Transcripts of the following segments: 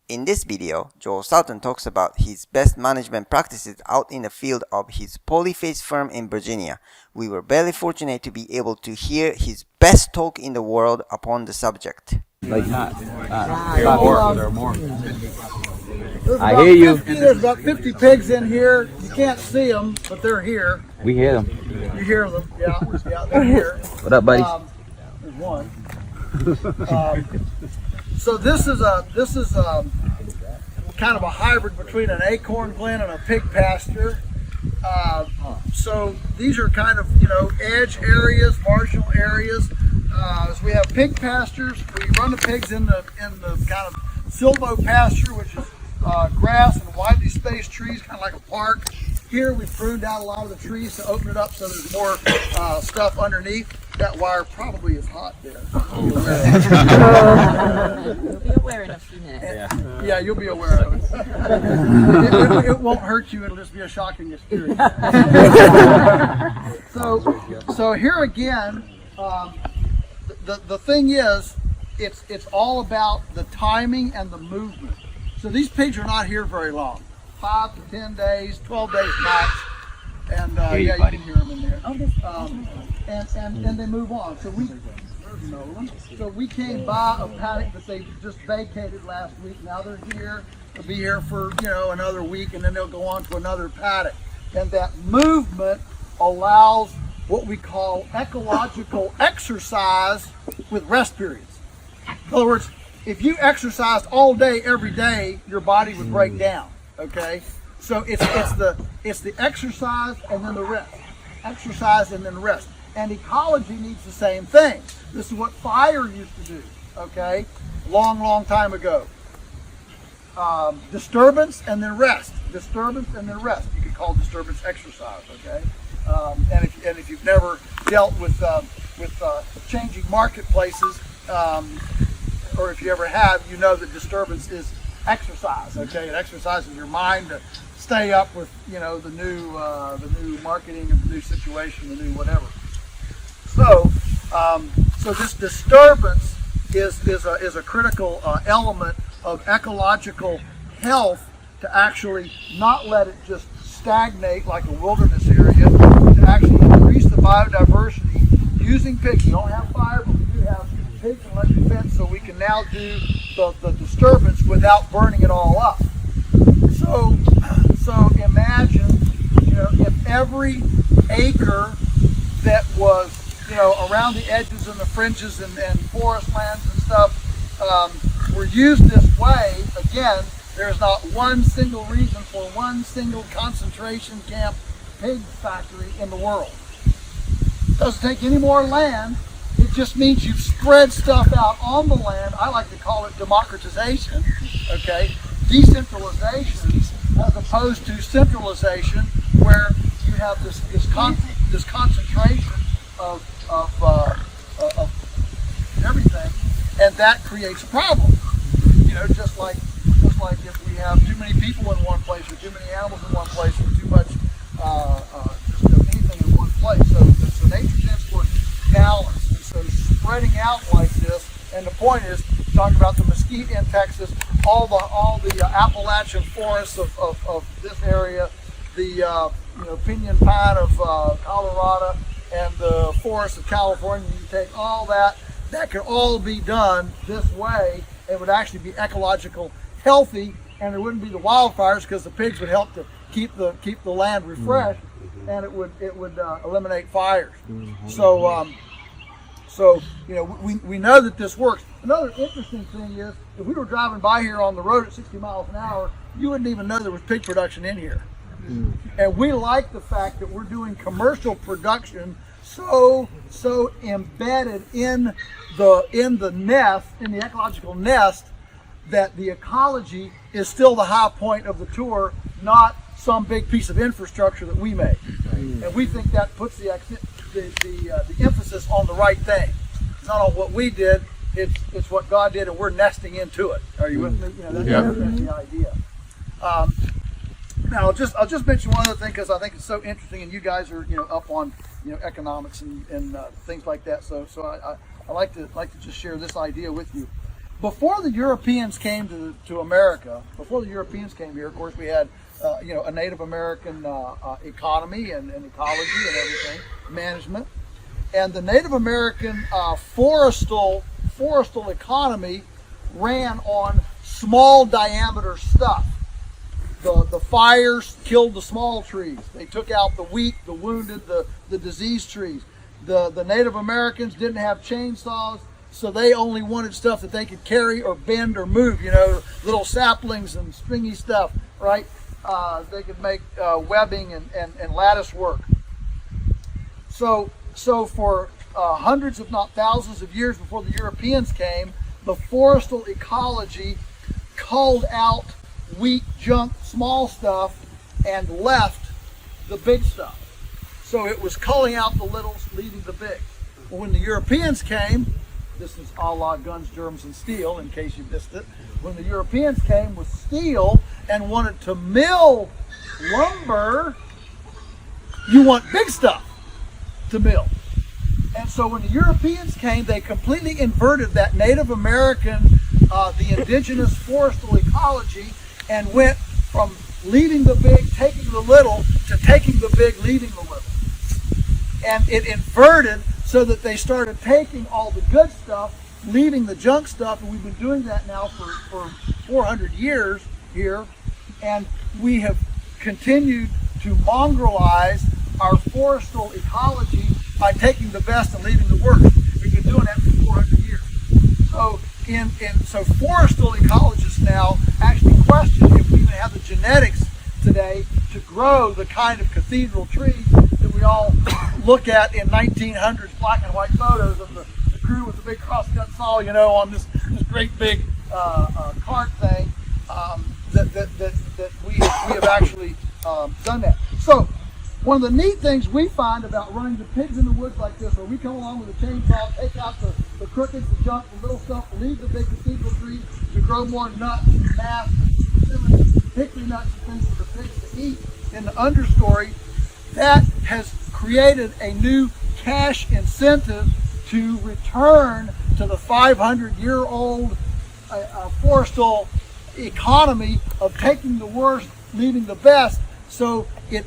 In this video, Joel Salatin talks about his best management practices out in the field of his Polyface Farm in Virginia. We were very fortunate to be able to hear his best talk in the world upon the subject. Like There are more. I hear you. There's about 50 pigs in here. You can't see them, but they're here. We hear them. You hear them? Yeah, they're here. What up, buddy? There's one. So this is kind of a hybrid between an acorn glen and a pig pasture. So these are kind of edge areas, marginal areas. So we have pig pastures. We run the pigs in the kind of silvo pasture, which is grass and widely spaced trees, kind of like a park. Here we pruned out a lot of the trees to open it up so there's more stuff underneath. That wire probably is hot there. You'll be aware in a few minutes. Yeah, you'll be aware of it. It won't hurt you. It'll just be a shocking experience. So here again, the thing is, it's all about the timing and the movement. So these pigs are not here very long. 5 to 10 days, 12 days max. And you can hear them in there. And they move on. So we came by a paddock that they just vacated last week. Now they're here. They'll be here for another week, and then they'll go on to another paddock. And that movement allows what we call ecological exercise with rest periods. In other words, if you exercised all day every day, your body would break down. Okay, so it's the exercise and then the rest, exercise and then rest. And ecology needs the same thing. This is what fire used to do. Okay, long time ago. Disturbance and then rest. Disturbance and then rest. You could call disturbance exercise. Okay, and if you've never dealt with changing marketplaces, or if you ever have, you know that disturbance is exercise. Okay, it exercises your mind to stay up with the new marketing of the new situation, the new whatever. So this disturbance is a critical element of ecological health, to actually not let it just stagnate like a wilderness area, to actually increase the biodiversity using pigs. We don't have fire, but we do have pigs and electric fence, so we can now do the disturbance without burning it all up. So imagine, if every acre that was, around the edges and the fringes and forest lands and stuff were used this way. Again, there's not one single reason for one single concentration camp pig factory in the world. It doesn't take any more land. It just means you've spread stuff out on the land. I like to call it democratization, okay? Decentralization as opposed to centralization, where you have this concentration of everything, and that creates a problem. Just like if we have too many people in one place, or too many animals in one place, or too much anything in one place. So nature tends towards balance. So spreading out like this, and the point is, talking about the mesquite in Texas, all the Appalachian forests of this area, the pinyon pine of Colorado, and the forests of California. You take all that could all be done this way. It would actually be ecological healthy, and there wouldn't be the wildfires, because the pigs would help to keep the land refreshed, and it would eliminate fires. So we know that this works. Another interesting thing is, if we were driving by here on the road at 60 miles an hour, you wouldn't even know there was pig production in here. And we like the fact that we're doing commercial production so embedded in the nest, in the ecological nest, that the ecology is still the high point of the tour, not some big piece of infrastructure that we make. And we think that puts the emphasis on the right thing. It's not on what we did, it's what God did, and we're nesting into it. Are you with me? That's the idea. Now I'll just mention one other thing, because I think it's so interesting, and you guys are up on economics and things like that. So I like to just share this idea with you. before the Europeans came to America, before the Europeans came here, of course, we had a Native American economy and ecology and everything, management. And the Native American forestal economy ran on small diameter stuff. The fires killed the small trees. They took out the weak, the wounded, the diseased trees. The Native Americans didn't have chainsaws, so they only wanted stuff that they could carry or bend or move, little saplings and stringy stuff, right? They could make webbing and lattice work. So for hundreds, if not thousands of years before the Europeans came, the forestal ecology culled out weak, junk, small stuff and left the big stuff. So it was culling out the littles, leaving the big. Well, when the Europeans came, this is a la guns, germs, and steel, in case you missed it. When the Europeans came with steel and wanted to mill lumber, you want big stuff to mill. And so when the Europeans came, they completely inverted that Native American, the indigenous forestal ecology, and went from leaving the big, taking the little, to taking the big, leaving the little. And it inverted so that they started taking all the good stuff, leaving the junk stuff, and we've been doing that now for 400 years here, and we have continued to mongrelize our forestal ecology by taking the best and leaving the worst. We've been doing that for 400 years. So forestal ecologists now actually question if we even have the genetics today to grow the kind of cathedral trees that we all look at in 1900s black and white photos of the crew with the big crosscut saw, on this great big cart thing. That we have actually done that. So one of the neat things we find about running the pigs in the woods like this, where we come along with a chainsaw, take out the crookeds, the junk, the little stuff, leave the big cathedral trees to grow more nuts and mass, hickory nuts and things for the pigs to eat in the understory, that has created a new cash incentive to return to the 500-year-old forestal economy of taking the worst, leaving the best. So it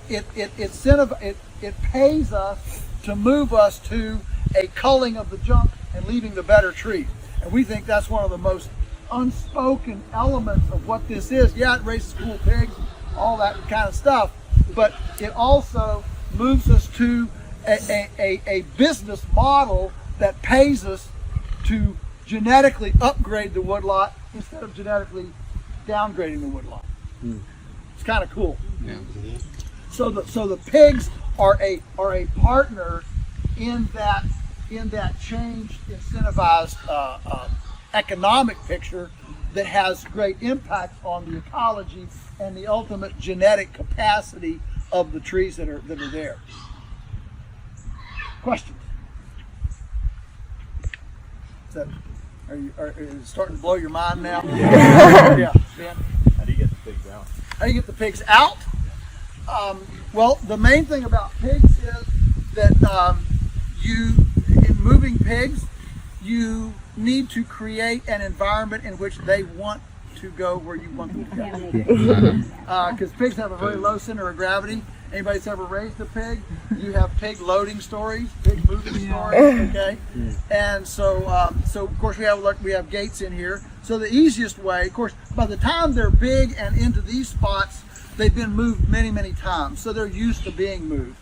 pays us to move us to a culling of the junk and leaving the better trees. And we think that's one of the most unspoken elements of what this is. Yeah, it raises cool pigs, all that kind of stuff, but it also moves us to a business model that pays us to genetically upgrade the woodlot instead of genetically downgrading the woodlot. It's kind of cool. Yeah. So the pigs are a partner in that changed, incentivized economic picture that has great impact on the ecology and the ultimate genetic capacity of the trees that are there. Questions? Is it starting to blow your mind now? Yeah. Ben? How do you get the pigs out? How do you get the pigs out? Well, the main thing about pigs is that in moving pigs, you need to create an environment in which they want to go where you want them to go. Because pigs have a very low center of gravity. Anybody that's ever raised a pig, you have pig loading stories, pig moving stories, okay? And so of course we have gates in here. So the easiest way, of course, by the time they're big and into these spots, they've been moved many, many times. So they're used to being moved.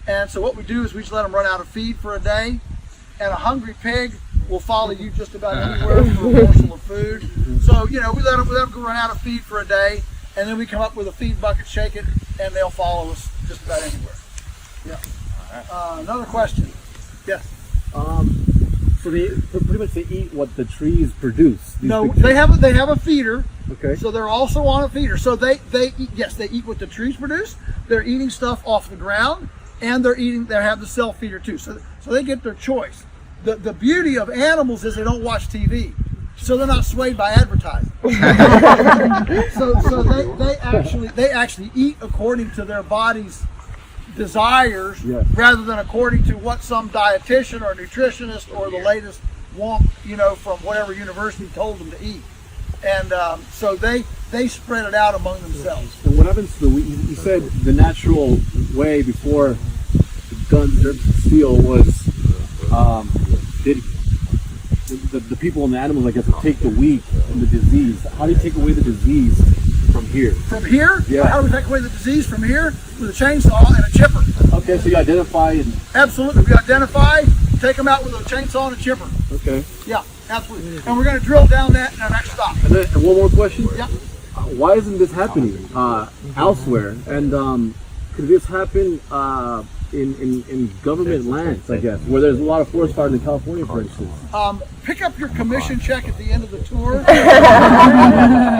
And so what we do is we just let them run out of feed for a day, and a hungry pig will follow you just about anywhere for a morsel of food. So, we let them go run out of feed for a day, and then we come up with a feed bucket, shake it, and they'll follow us just about anywhere. Yeah. Another question. Yes. So pretty much they eat what the trees produce. No, they have a feeder. Okay. So they're also on a feeder. So they eat, yes, they eat what the trees produce. They're eating stuff off the ground, and they have the self feeder too. So they get their choice. The beauty of animals is they don't watch TV, so they're not swayed by advertising. so they actually eat according to their body's desires, yes, rather than according to what some dietitian or nutritionist or the latest want, from whatever university told them to eat. And so they spread it out among themselves. And what happens to the wheat? You said the natural way before the guns turned to steel was the people and the animals, I guess, would take the wheat and the disease. How do you take away the disease from here? From here? Yeah. How do we take away the disease from here? With a chainsaw and a chipper. Okay, so you identify and... Absolutely. We identify, take them out with a chainsaw and a chipper. Okay. Yeah, absolutely. And we're going to drill down that in our next stop. And then and one more question. Yeah. Why isn't this happening elsewhere? And could this happen in government lands, I guess, where there's a lot of forest fires in California, for instance? Pick up your commission check at the end of the tour,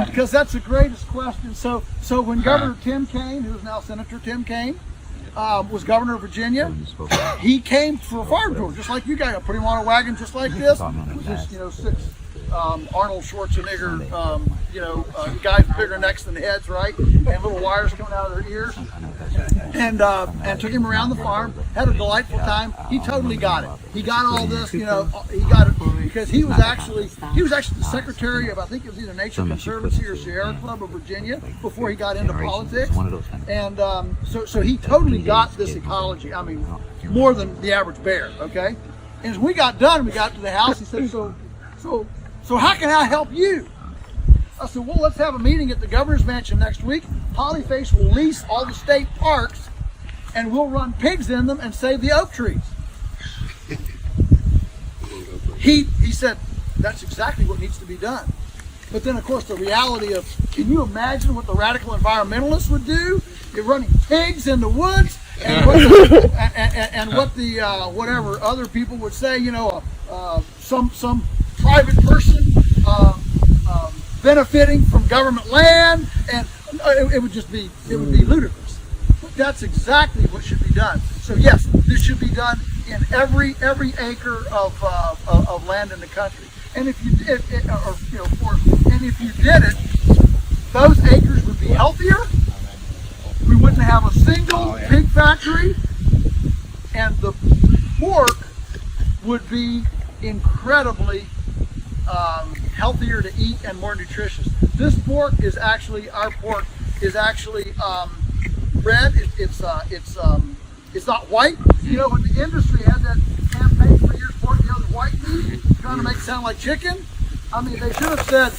because that's the greatest question. So when Governor Tim Kaine, who is now Senator Tim Kaine, was governor of Virginia, he came for a farm tour, just like you guys. I put him on a wagon just like this, with just, 6 Arnold Schwarzenegger, guys with bigger necks than heads, right? And little wires coming out of their ears. And took him around the farm, had a delightful time. He totally got it. He got all this, he got it because he was actually the secretary of, I think it was either Nature Conservancy or Sierra Club of Virginia before he got into politics. And so he totally got this ecology. I mean, more than the average bear, okay? And as we got done, we got to the house, he said, so how can I help you? I said, well, let's have a meeting at the governor's mansion next week. Polyface will lease all the state parks, and we'll run pigs in them and save the oak trees. He said, that's exactly what needs to be done. But then, of course, the reality of, can you imagine what the radical environmentalists would do? You're running pigs in the woods, and what the whatever other people would say, some private person benefiting from government land, and it would be ludicrous. But that's exactly what should be done. So yes, this should be done in every acre of land in the country. And if you did, and if you did it, those acres would be healthier. We wouldn't have a single pig factory, and the pork would be incredibly healthier to eat and more nutritious. This pork is actually, red. It's not white. When the industry had that campaign for years, pork the other white meat, trying to make it sound like chicken. I mean, they should have said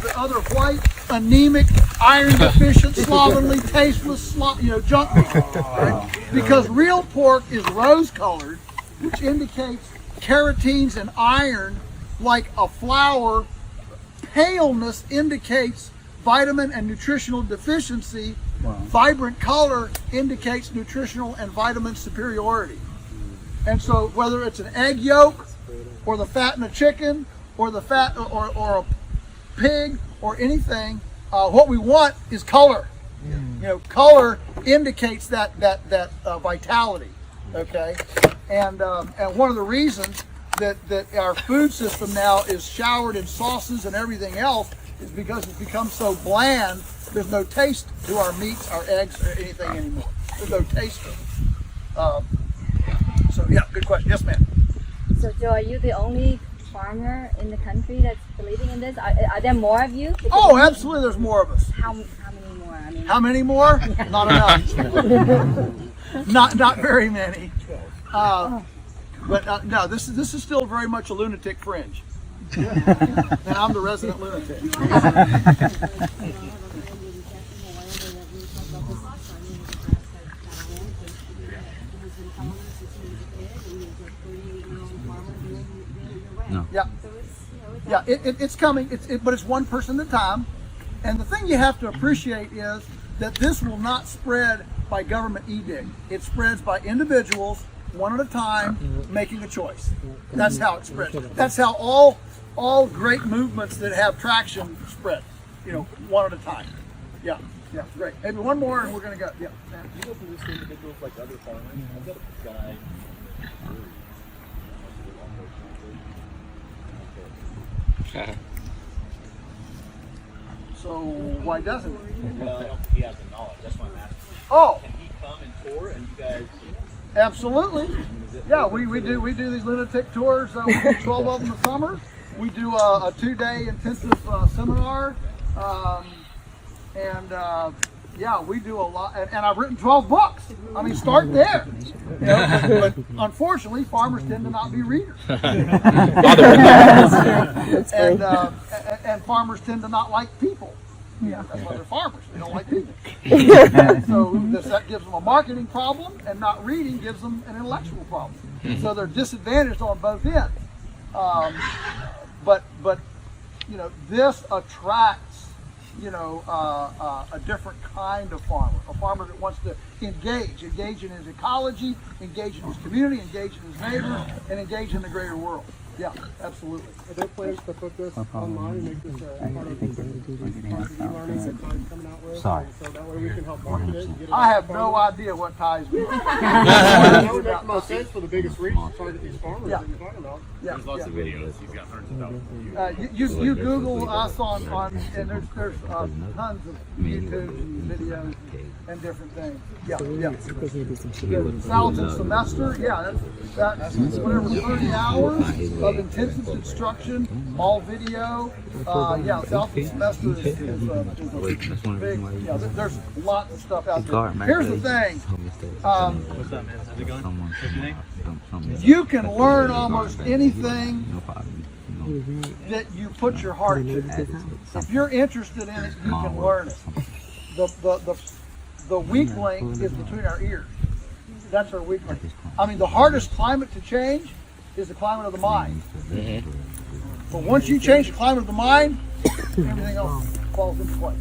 the other white, anemic, iron deficient, slovenly, tasteless, junk meat. Right? Because real pork is rose colored, which indicates carotenes and iron. Like a flower, paleness indicates vitamin and nutritional deficiency. Wow. Vibrant color indicates nutritional and vitamin superiority. And so whether it's an egg yolk, or the fat in a chicken, or the fat or a pig, or anything, what we want is color. Color indicates that vitality. Okay, and one of the reasons that our food system now is showered in sauces and everything else is because it's become so bland. There's no taste to our meats, our eggs, or anything anymore. There's no taste to them. So yeah, good question. Yes, ma'am. So Joe, are you the only farmer in the country that's believing in this? Are there more of you? Oh, absolutely. There's more of us. How many more? I mean, how many more? Not enough. not very many. But no, this is still very much a lunatic fringe. And I'm the resident lunatic. No. Yeah. Yeah, it's coming, but it's one person at a time. And the thing you have to appreciate is that this will not spread by government edict. It spreads by individuals, one at a time, making a choice. That's how it spreads. That's how all great movements that have traction spread. One at a time. Yeah, great. Maybe one more and we're gonna go. Yeah. You go through this to individuals like other farmers. I've got a guy. So why doesn't it? Well, he has the knowledge. That's why I'm asking. Oh. Can he come and tour and you guys Absolutely. Yeah, we do these lunatic tours. We do 12 of them in the summer. We do a 2-day intensive seminar, yeah, we do a lot. And I've written 12 books. I mean, start there. You know, but unfortunately, farmers tend to not be readers. And farmers tend to not like people. Yeah, that's why they're farmers. They don't like people. So that gives them a marketing problem, and not reading gives them an intellectual problem. So they're disadvantaged on both ends. But you know, this attracts, you know, a different kind of farmer. A farmer that wants to engage in his ecology, engage in his community, engage in his neighbors, and engage in the greater world. Yeah, absolutely. Are there plans to put this online and make this a part of the e-learning that Ty's coming out with? Sorry. So that way we can help market it and get it I out have to no farmers? idea what ties mean. That would make the most sense for the biggest reach to target these farmers Yeah. that you're talking about. Yeah, There's lots yeah. of videos. He's got hundreds of thousands. You Google us on and there's tons of YouTube and videos and different things. Yeah, yeah. Salatin semester, yeah, that's whatever 30 hours of intensive instruction, all video. Yeah, Salatin semester is a big. Yeah, there's lots of stuff out there. Here's the thing. You can learn almost anything that you put your heart to. If you're interested in it, you can learn it. The weak link is between our ears. That's our weak link. I mean, the hardest climate to change is the climate of the mind. But once you change the climate of the mind, everything else falls into place.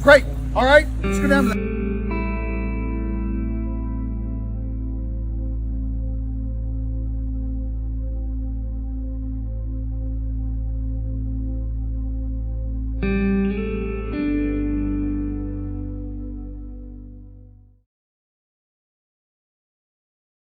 Great. All right, let's go down to the